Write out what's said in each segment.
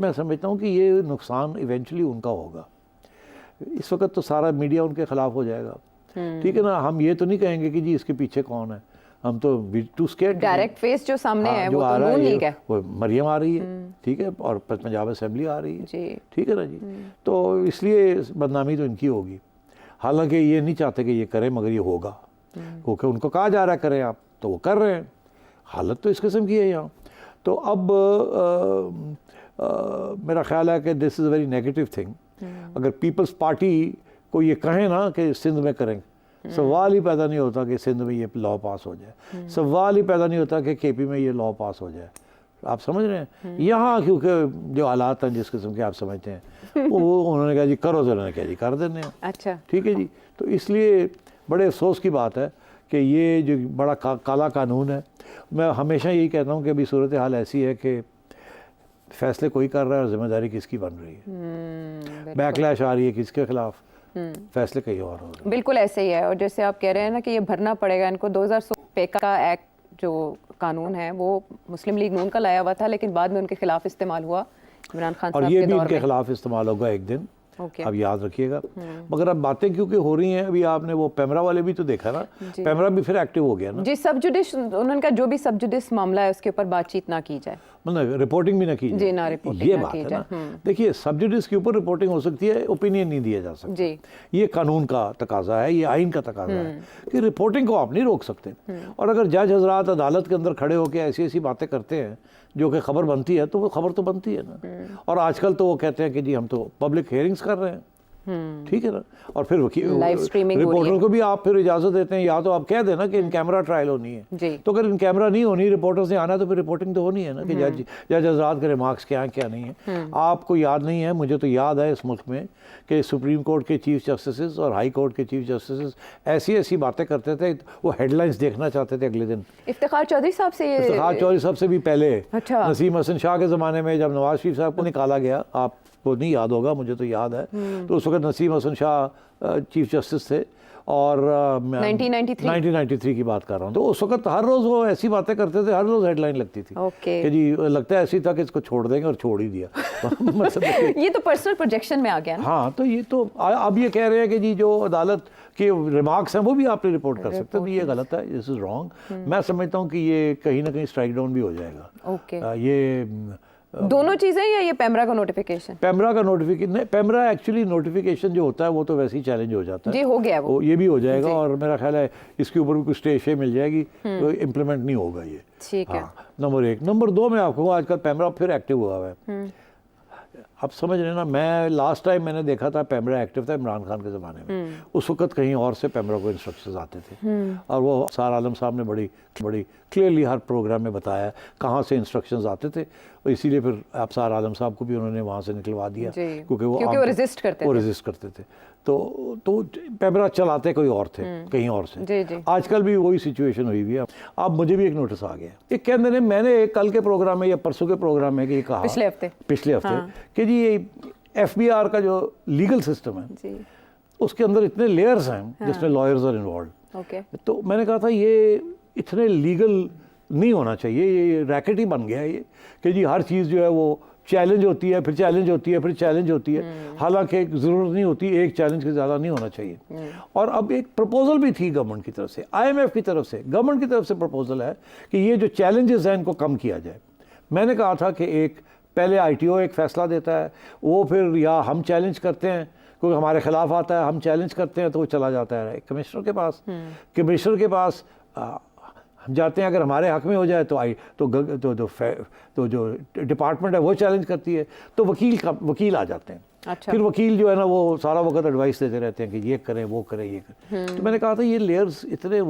मैं समझता हूँ कि ये नुकसान इवेंचुअली उनका होगा। इस वक्त तो सारा मीडिया उनके ख़िलाफ़ हो जाएगा, ठीक है ना। हम ये तो नहीं कहेंगे कि जी इसके पीछे कौन है, हम तो टू स्केयर। डायरेक्ट फेस जो सामने है जो वो आ तो रहा नून है लीग है, वो मरियम आ रही है, ठीक है, और पंजाब असेंबली आ रही है जी। ठीक है ना जी। तो इसलिए बदनामी तो इनकी होगी। हालांकि ये नहीं चाहते कि ये करें, मगर ये होगा क्योंकि उनको कहा जा रहा है करें आप, तो वो कर रहे हैं। हालत तो इस किस्म की है यहाँ। तो अब मेरा ख्याल है कि this is a very negative thing. अगर पीपल्स पार्टी को ये कहें ना कि सिंध में करें, सवाल ही पैदा नहीं होता कि सिंध में ये लॉ पास हो जाए, सवाल ही पैदा नहीं होता कि केपी में ये लॉ पास हो जाए। आप समझ रहे हैं यहाँ, क्योंकि जो हालात हैं जिस किस्म के आप समझते हैं वो उन्होंने कहा जी करो, तो उन्होंने कहा जी कर देने हैं। अच्छा, ठीक है जी। तो इसलिए बड़े अफसोस की बात है कि ये जो बड़ा काला कानून है। मैं हमेशा यही कहता हूँ कि अभी सूरत हाल ऐसी है कि फैसले कोई कर रहा है और जिम्मेदारी किसकी बन रही है। बैकलैश आ रही है किसके खिलाफ, फैसले कहीं और हो रहे हैं। बिल्कुल ऐसे ही है। और जैसे आप कह रहे हैं ना कि ये भरना पड़ेगा इनको, 2016 पेका का एक्ट जो कानून है वो मुस्लिम लीग नून का लाया हुआ था, लेकिन बाद में उनके खिलाफ इस्तेमाल हुआ इमरान खान साहब के दौर में। और ये भी इनके खिलाफ इस्तेमाल होगा एक दिन, अब याद रखिएगा। मगर अब बातें क्योंकि हो रही हैं, अभी आपने वो पैमरा वाले भी तो देखा ना, पैमरा भी फिर एक्टिव हो गया ना जी। सब जुडिस, उन्होंने कहा जो भी सब जुडिस मामला है उसके ऊपर बातचीत ना की जाए, मतलब रिपोर्टिंग भी ना की जी, ना रिपोर्टिंग ये ना बात की है जाए। ना। देखिए सब जुडिस के ऊपर रिपोर्टिंग हो सकती है, ओपिनियन नहीं दिया जा सकता जी। ये कानून का तकाजा है, ये आइन का तकाजा है कि रिपोर्टिंग को आप नहीं रोक सकते। और अगर जज हजरात अदालत के अंदर खड़े होकर ऐसी ऐसी बातें करते हैं जो कि खबर बनती है, तो वो खबर तो बनती है ना। और आजकल तो वो कहते हैं कि जी हम तो पब्लिक हेयरिंग्स कर रहे हैं, ठीक है ना। और फिर लाइव स्ट्रीमिंग रिपोर्टर को भी आप फिर इजाजत देते हैं, या तो आप कह देना कि इन कैमरा ट्रायल होनी है जी। तो अगर इन कैमरा नहीं होनी, रिपोर्टर्स ने आना, तो फिर रिपोर्टिंग तो होनी है ना कि जज हजरात के रिमार्क्स क्या हैं क्या नहीं है। आपको याद नहीं है, मुझे तो याद है इस मुल्क में कि सुप्रीम कोर्ट के चीफ जस्टिस और हाई कोर्ट के चीफ जस्टिस ऐसी ऐसी बातें करते थे, वो हेडलाइंस देखना चाहते थे अगले दिन। इफ्तिखार चौधरी साहब से, इफ्तिखार चौधरी साहब से भी पहले, अच्छा। नसीम हसन शाह के ज़माने में जब नवाज शरीफ साहब को निकाला गया, आप को नहीं याद होगा, मुझे तो याद है, तो उस वक्त नसीम हसन शाह चीफ जस्टिस थे और 1993 की बात कर रहा हूँ। तो उस वक्त हर रोज़ वो ऐसी बातें करते थे, हर रोज़ हेडलाइन लगती थी कि जी लगता है ऐसी था कि इसको छोड़ देंगे, और छोड़ ही दिया। मतलब ये तो पर्सनल प्रोजेक्शन में आ गया ना। हाँ, तो ये तो अब ये कह रहे हैं कि जी जो अदालत के रिमार्क्स हैं वो भी आपने रिपोर्ट कर सकते हैं, तो ये गलत है, दिस इज़ रॉन्ग। मैं समझता हूँ कि ये कहीं ना कहीं स्ट्राइक डाउन भी हो जाएगा। ये दोनों चीज़ें, या ये पैमरा का नोटिफिकेशन? पैमरा का नोटिफिकेशन, पैमरा एक्चुअली नोटिफिकेशन जो होता है वो तो वैसे ही चैलेंज हो जाता है जी, हो गया वो ये भी हो जाएगा। और मेरा ख्याल है इसके ऊपर भी कुछ स्टे मिल जाएगी, तो इम्प्लीमेंट नहीं होगा ये, ठीक है। नंबर 1। नंबर 2 मैं आपको आजकल पैमरा फिर एक्टिव हुआ है। अब समझ रहे ना, मैं लास्ट टाइम मैंने देखा था पैमरा एक्टिव था इमरान खान के ज़माने में, उस वक्त कहीं और से पैमरा को इंस्ट्रक्शंस आते थे, और वो सार आलम साहब ने बड़ी क्लियरली हर प्रोग्राम में बताया कहाँ से इंस्ट्रक्शंस आते थे। और इसीलिए फिर आप सार आलम साहब को भी उन्होंने वहाँ से निकलवा दिया, क्योंकि वो रेजिस्ट करते थे। तो पैमरा चलाते कोई और थे कहीं और से। आजकल भी वही सिचुएशन हुई हुई है। अब मुझे भी एक नोटिस आ गया, एक कहते हैं, मैंने कल के प्रोग्राम में या परसों के प्रोग्राम में ये कहा, पिछले हफ्ते कि जी ये FBR का जो लीगल सिस्टम है उसके अंदर इतने लेयर्स हैं जिसमें लॉयर्स आर इन्वॉल्व। तो मैंने कहा था ये इतने लीगल नहीं होना चाहिए, ये रैकेट ही बन गया है ये कि जी हर चीज़ जो है वो चैलेंज होती है, फिर चैलेंज होती है, फिर चैलेंज होती है। हालांकि ज़रूरत नहीं होती, एक चैलेंज के ज़्यादा नहीं होना चाहिए। और अब एक प्रपोजल भी थी गवर्नमेंट की तरफ से, IMF की तरफ से, गवर्नमेंट की तरफ से प्रपोजल है कि ये जो चैलेंजेस हैं इनको कम किया जाए। मैंने कहा था कि एक पहले ITO एक फ़ैसला देता है, वो फिर या हम चैलेंज करते हैं, क्योंकि हमारे खिलाफ आता है, हम चैलेंज करते हैं तो वो चला जाता है कमिश्नर के पास। कमिश्नर के पास हम जाते हैं, अगर हमारे हक में हो जाए तो जो डिपार्टमेंट है वो चैलेंज करती है, तो वकील आ जाते हैं। अच्छा। फिर वकील जो है ना वो सारा वक्त एडवाइस देते रहते हैं कि ये करें वो करें ये करें। तो मैंने कहा था ये लेयर्स इतने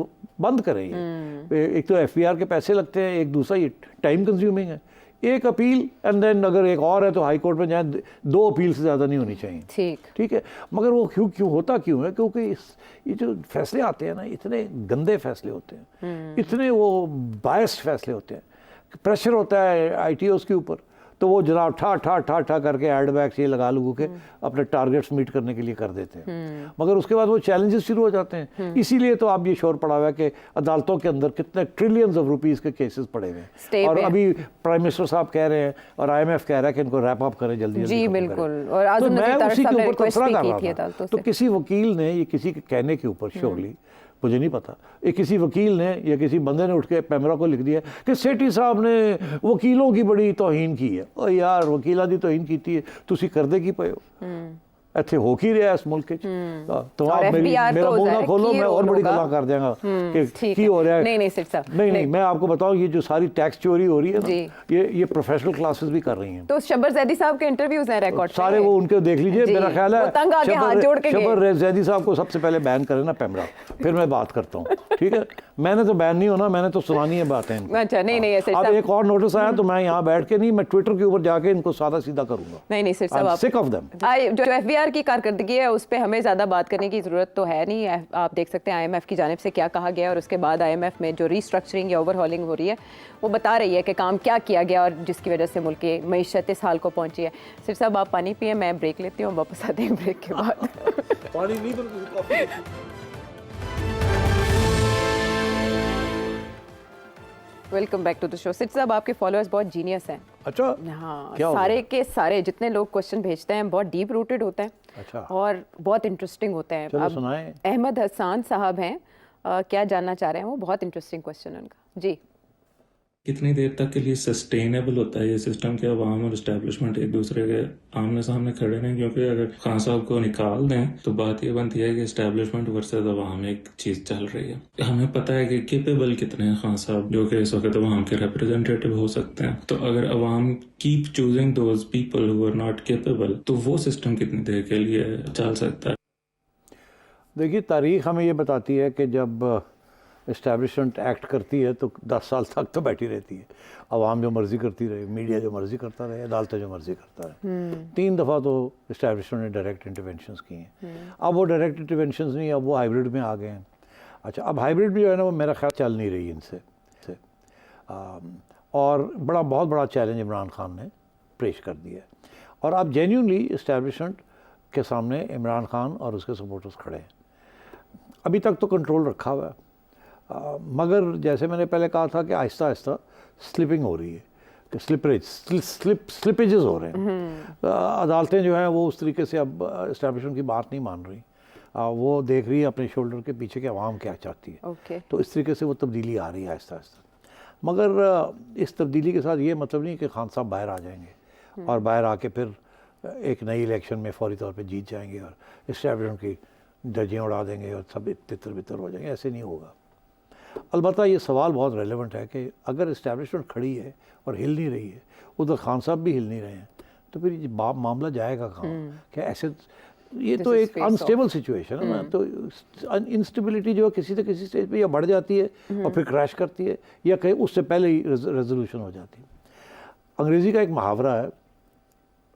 बंद करें। एक तो FBR के पैसे लगते हैं, एक दूसरा ये टाइम कंज्यूमिंग है। एक अपील एंड देन अगर एक और है तो हाई कोर्ट में जाए, 2 अपील से ज़्यादा नहीं होनी चाहिए। ठीक है। मगर वो क्यों होता क्यों है? क्योंकि ये जो फैसले आते हैं ना, इतने गंदे फैसले होते हैं, इतने वो बायस्ड फैसले होते हैं, प्रेशर होता है ITOs के ऊपर, तो वो जनाब ठा ठा ठा ठा करके एडबैग्स ये लगा लगू के अपने टारगेट्स मीट करने के लिए कर देते हैं, मगर उसके बाद वो चैलेंजेस शुरू हो जाते हैं। इसीलिए तो आप ये शोर पड़ा हुआ है कि अदालतों के अंदर कितने ट्रिलियंस ऑफ रुपीज़ के केसेस पड़े हुए हैं, और अभी प्राइम मिनिस्टर साहब कह रहे हैं और IMF कह रहा है कि इनको रैप अप करें जल्दी जी बिल्कुल। और तो आज़म मैं नज़ीर तारिक उसी साहब के ने ऊपर रिक्वेस्ट तबसरा भी कर की रहा थी था। अदालतों तो से। किसी वकील ने ये किसी के कहने के ऊपर श्योरली मुझे नहीं पता, एक किसी वकील ने या किसी बंदे ने उठ के पैमरा को लिख दिया कि सेठी साहब ने वकीलों की बड़ी तौहीन की है। ओ यार वकीलों की तौहीन की है तुसी करदे की पे हो, ਇੱਥੇ ਹੋ ਕੀ ਰਿਹਾ ਇਸ ਮੁਲਕ 'ਚ तो आप मेरा मुंह ना खोलो, मैं और बड़ी गल्ला कर देंगे कि की हो रहा है। नहीं सर साहब, नहीं मैं आपको बताऊं ये जो सारी टैक्स चोरी हो रही है ना, ये प्रोफेशनल क्लासेस भी कर रही हैं। तो शब्बर जैदी साहब के इंटरव्यूज हैं रिकॉर्ड सारे, वो उनके देख लीजिए। मेरा ख्याल है तंग आके हाथ जोड़ के शब्बर जैदी साहब को सबसे पहले बैन करें ना पैमरा, फिर मैं बात करता हूँ, ठीक है। मैंने तो बैन नहीं होना, मैंने तो सुनानी है बातें। अच्छा नहीं ऐसे अब एक और नोटिस आया तो मैं यहाँ बैठ के नहीं, मैं ट्विटर के ऊपर जाके इनको सादा सीधा करूंगा। नहीं सर साहब, सिक ऑफ देम। जो FBR की कारकर्दगी है उस पर हमें ज़्यादा बात करने की ज़रूरत तो है नहीं। आप देख सकते हैं IMF की जानिब से क्या कहा गया, और उसके बाद IMF में जो रीस्ट्रक्चरिंग या ओवरहॉलिंग हो रही है वो बता रही है कि काम क्या किया गया और जिसकी वजह से मुल्क की मईशत इस हाल को पहुंची है। सिर साहब आप पानी पिए, मैं ब्रेक लेती हूँ, वापस आते हैं ब्रेक के बाद। पानी नहीं coffee. Welcome back to the show. सिट साहब आपके फॉलोअर्स बहुत जीनियस हैं। अच्छा हाँ, क्या सारे के सारे जितने लोग क्वेश्चन भेजते हैं बहुत डीप रूटेड होते हैं। अच्छा। और बहुत इंटरेस्टिंग होते हैं। चलो सुनाएं। अहमद हसान साहब हैं, क्या जानना चाह रहे हैं वो, बहुत इंटरेस्टिंग क्वेश्चन है उनका जी। कितनी देर तक के लिए सस्टेनेबल होता है ये सिस्टम कि अवाम और इस्टेब्लिशमेंट एक दूसरे के आमने सामने खड़े रहें? क्योंकि अगर खान साहब को निकाल दें तो बात ये बनती है कि इस्टेब्लिशमेंट वर्सेस अवाम एक चीज चल रही है। हमें पता है कि केपेबल कितने हैं खान साहब, जो कि इस वक्त अवाम के रिप्रेजेंटेटिव हो सकते हैं। तो अगर अवाम keep choosing those people who are not capable, तो वो सिस्टम कितनी देर के लिए चल सकता है? देखिए, तारीख हमें ये बताती है कि जब इस्टेब्लिशमेंट एक्ट करती है तो 10 साल तक तो बैठी रहती है। अवाम जो मर्जी करती रहे, मीडिया जो मर्जी करता रहे, अदालतें जो मर्जी करता रहे। 3 दफ़ा तो इस्टेब्लिशमेंट ने डायरेक्ट इंटरवेंशंस की हैं। अब वो डायरेक्ट इंटरवेंशंस नहीं, अब वो हाइब्रिड में आ गए हैं। अच्छा, अब हाइब्रिड भी जो है ना वो मेरा ख्याल चल नहीं रही इनसे। और बहुत बड़ा चैलेंज इमरान खान ने पेश कर दिया है, और अब जेन्युइनली इस्टेब्लिशमेंट के सामने इमरान खान और उसके सपोर्टर्स खड़े हैं। अभी तक तो कंट्रोल रखा हुआ है, मगर जैसे मैंने पहले कहा था कि आहिस्ता आहिस्ता स्लिपिंग हो रही है, कि स्लिपेजेस हो रहे हैं। अदालतें जो हैं वो उस तरीके से अब इस्टेब्लिशमेंट की बात नहीं मान रही। वो देख रही है अपने शोल्डर के पीछे कि अवाम क्या चाहती है। तो इस तरीके से वो तब्दीली आ रही है आहिस्ता आहिस्ता। मगर इस तब्दीली के साथ ये मतलब नहीं कि खान साहब बाहर आ जाएंगे और बाहर आके फिर एक नई इलेक्शन में फौरी तौर पे जीत जाएंगे और इस्टेब्लिशमेंट की धज्जियाँ उड़ा देंगे और सब तितर बितर हो जाएंगे। ऐसे नहीं होगा। अलबत्ता ये सवाल बहुत रेलेवेंट है कि अगर इस्टेब्लिशमेंट खड़ी है और हिल नहीं रही है, उधर खान साहब भी हिल नहीं रहे हैं, तो फिर ये मामला जाएगा कहाँ? क्या ऐसे, ये तो एक अनस्टेबल सिचुएशन है ना। तो इंस्टेबिलिटी जो है किसी से किसी स्टेज पे या बढ़ जाती है और फिर क्रैश करती है, या कहीं उससे पहले ही रेजोल्यूशन हो जाती है। अंग्रेज़ी का एक मुहावरा है,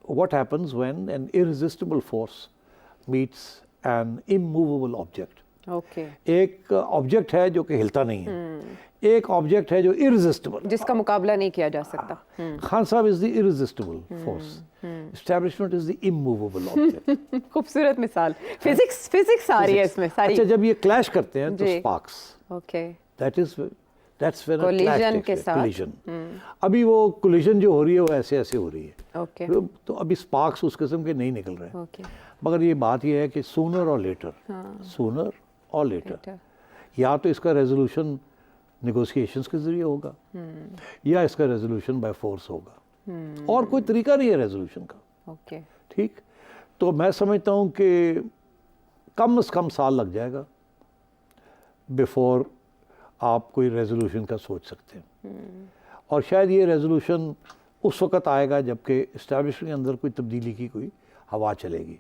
what happens when an irresistible force meets an immovable object. एक ऑब्जेक्ट है जो कि हिलता नहीं है, एक ऑब्जेक्ट है जो इररेजिस्टिबल, जिसका मुकाबला नहीं किया जा सकता। Khan Sahab is the irresistible force, establishment is the immovable object. खूबसूरत मिसाल, फिजिक्स आ रही है इसमें सारी। अच्छा, जब ये क्लैश करते हैं तो स्पार्क्स, दैट्स व्हेन कोलिजन के साथ कोलिजन। अभी वो कोलिजन जो हो रही है वो ऐसे ऐसे हो रही है। तो अभी स्पार्क्स उस किस्म के नहीं निकल रहे हैं। मगर ये बात ये है कि सूनर और लेटर या तो इसका रेजोल्यूशन नेगोशिएशंस के जरिए होगा या इसका रेजोल्यूशन बाय फोर्स होगा, और कोई तरीका नहीं है रेजोल्यूशन का। ठीक, तो मैं समझता हूँ कि कम से कम साल लग जाएगा बिफोर आप कोई रेजोल्यूशन का सोच सकते हैं। और शायद ये रेजोल्यूशन उस वक़्त आएगा जबकि इस्टेब्लिशमेंट के अंदर कोई तब्दीली की कोई हवा चलेगी।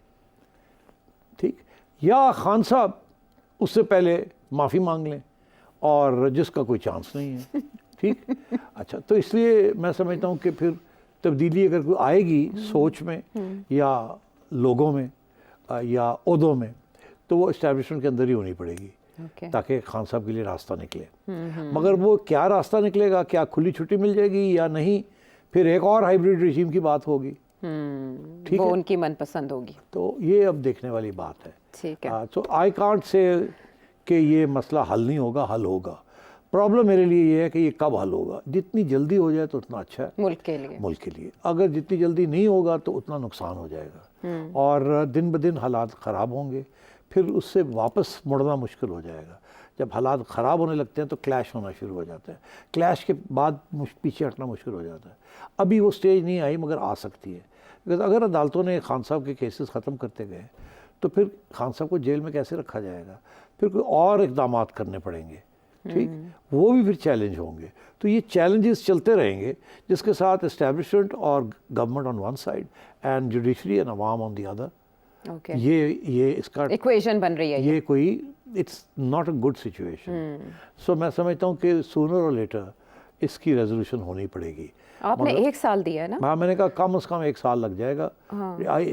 ठीक, या खान साहब उससे पहले माफ़ी मांग लें, और जिसका कोई चांस नहीं है। ठीक, अच्छा, तो इसलिए मैं समझता हूँ कि फिर तब्दीली अगर कोई आएगी सोच में या लोगों में या ओहदों में, तो वो इस्टेब्लिशमेंट के अंदर ही होनी पड़ेगी ताकि खान साहब के लिए रास्ता निकले। मगर वो क्या रास्ता निकलेगा, क्या खुली छुट्टी मिल जाएगी या नहीं, फिर एक और हाइब्रिड रिजीम की बात होगी, ठीक वो है, उनकी मनपसंद होगी। तो ये अब देखने वाली बात है। ठीक है। तो आई कांट से कि ये मसला हल नहीं होगा, हल होगा। प्रॉब्लम मेरे लिए ये है कि ये कब हल होगा। जितनी जल्दी हो जाए तो उतना अच्छा है मुल्क के लिए। मुल्क के लिए। अगर जितनी जल्दी नहीं होगा तो उतना नुकसान हो जाएगा और दिन ब दिन हालात ख़राब होंगे, फिर उससे वापस मुड़ना मुश्किल हो जाएगा। जब हालात ख़राब होने लगते हैं तो क्लैश होना शुरू हो जाता है, क्लैश के बाद पीछे हटना मुश्किल हो जाता है। अभी वो स्टेज नहीं आई मगर आ सकती है, बिकॉज अगर अदालतों ने खान साहब के केसेस ख़त्म करते गए तो फिर खान साहब को जेल में कैसे रखा जाएगा, फिर कोई और इक़दाम करने पड़ेंगे, ठीक, वो भी फिर चैलेंज होंगे। तो ये चैलेंजेस चलते रहेंगे, जिसके साथ इस्टेब्लिशमेंट और government on one side and judiciary and अवाम ऑन द अदर, ओके, ये इसका इक्वेशन बन रही है ये कोई, it's not a good situation. So मैं समझता हूँ कि सूनर और लेटर इसकी रेजोल्यूशन होनी पड़ेगी। आपने 1 साल दिया है ना? हाँ, मैंने कहा कम से कम 1 साल लग जाएगा,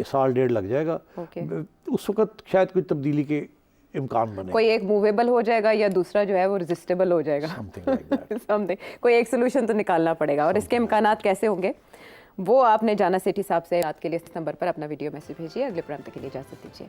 साल डेढ़ लग जाएगा। उस वक्त शायद कोई तब्दीली के इम्कान बने, कोई एक मूवेबल हो जाएगा या दूसरा जो है वो रेजिस्टेबल हो जाएगा, समथिंग लाइक दैट। समथिंग, कोई एक सोल्यूशन तो निकालना पड़ेगा। और इसके इम्कानात कैसे होंगे वो आपने जाना सेठी साहब से। रात के लिए इस नंबर पर अपना वीडियो मैसेज भेजिए। अगले प्रांत के लिए इजाज़त दीजिए।